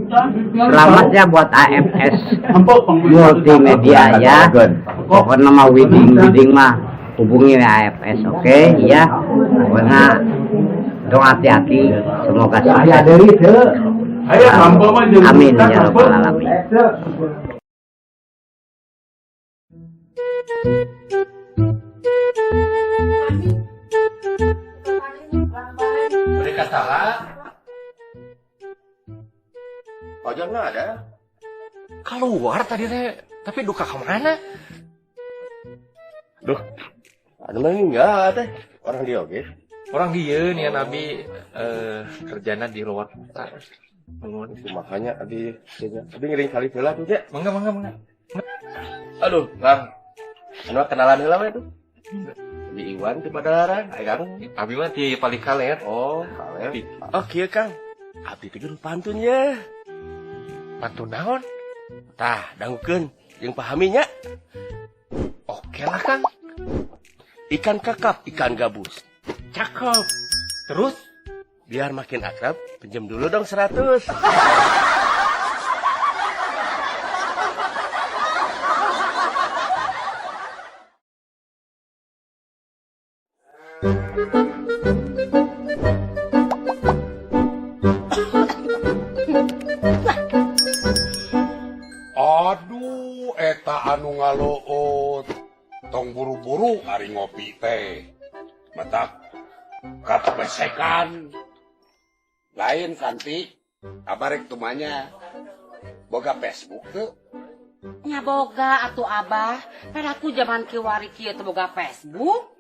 Selamatnya buat AFS Multimedia ya. Pokoknya mah wedding mah hubungi AFS, oke? Ya. Pokoknya dong hati-hati, semoga sukses. Amin ya rabbal alamin. Mereka salah. Ojol nggak ada. Keluar tadi teh, tapi duka kemana? Duh, ada lagi nggak teh? Orang dia oke. Orang dia nih Nabi kerjana di luar kota. Itu makanya abi ngiring kali heula tuh ya. Mangga. Aduh, Kang. Anu kenalan heula we tuh. Di Iwan di Padalarang, aya Kang. Abi mah ti paling kaler. Oh, kaler. Oh, kieu Kang. Abdi teh pantun ya. Pantun naon? Tah, dangukeun jeung pahaminya. Oke lah Kang. Ikan kakap, ikan gabus. Cakep. Terus? Biar makin akrab, pinjam dulu dong 100. Aduh, eta anu ngaloot. Tong buru-buru ari ngopi teh. Matak kata besekan. Lain kanti, abarek tumanya. Boga Facebook tuh. Nya boga atuh Abah, padaku zaman kiwari kieu teu boga Facebook.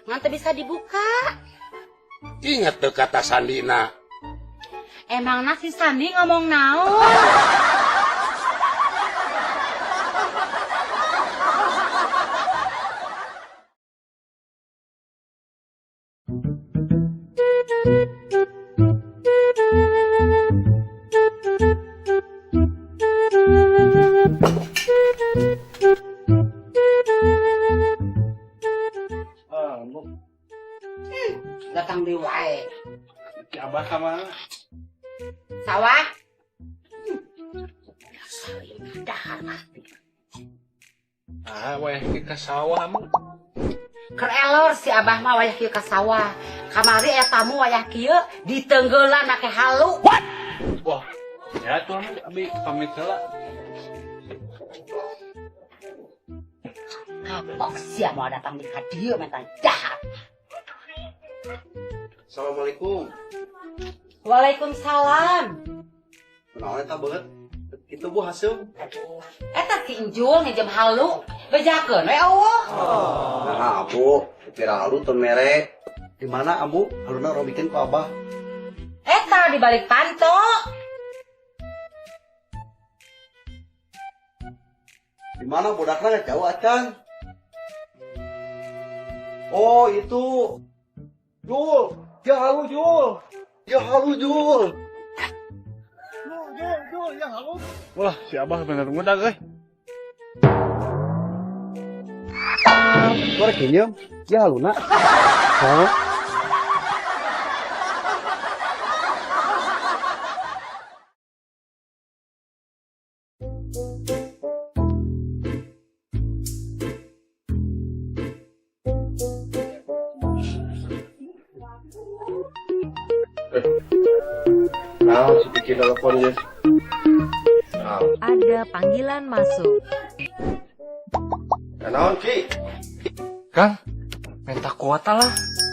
Ngan teu bisa dibuka. Ingat tuh kata Sandina. Emangna si Sandi ngomong naon? Datang di wae. Si Abah sama Sawah? Dahar mah. Wayah ke sawah mah. Keur elor si Abah mah wayah kieu ka sawah. Kamari eta mu wayah kieu ditenggeulan make halu. wah, ya tuh abi pamit heula. Kapok sia mau datang di ka dieu mentan jahat. Assalamualaikum. Waalaikumsalam. Kenaon eta beut? Kitu Bu Haseum. Eta si Injul ngejem halu. Bejakeun we Allah. Nah, Abu, kira halu teu mere. Di mana Abu? Haluna robikeun ku Abah. Eta di balik panto. Di mana budakna jauh acan? Oh, itu. Jul, ya halu Jul. Ya halu Jul. Jul, ya halu. Wah, si Abah bener mudah Suara kinyem, ya haluna. Hah? Nah, si bikin telepon ya. Ada panggilan masuk. Kenaon Ki? Kang, minta kuota lah.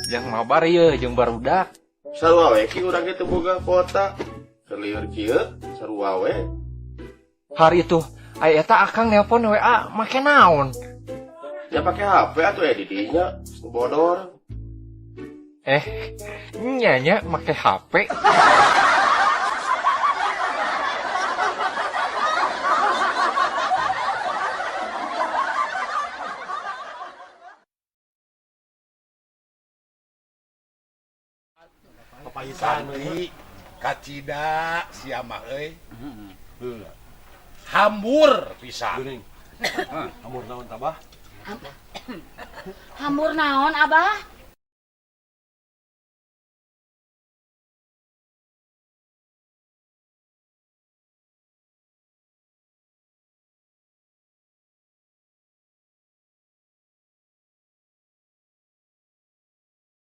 Yang mabar ye, jeung barudak. Sarua we Ki urang teh boga kuota. Kelieur kieu sarua we. Hari itu, aya eta akang nelpon WA make naon? Ya pakai HP atuh ya di dinya, bodor. Nyanya make HP. Santri, kacida, siamah euy. Hambur pisan. Hambur naon Abah?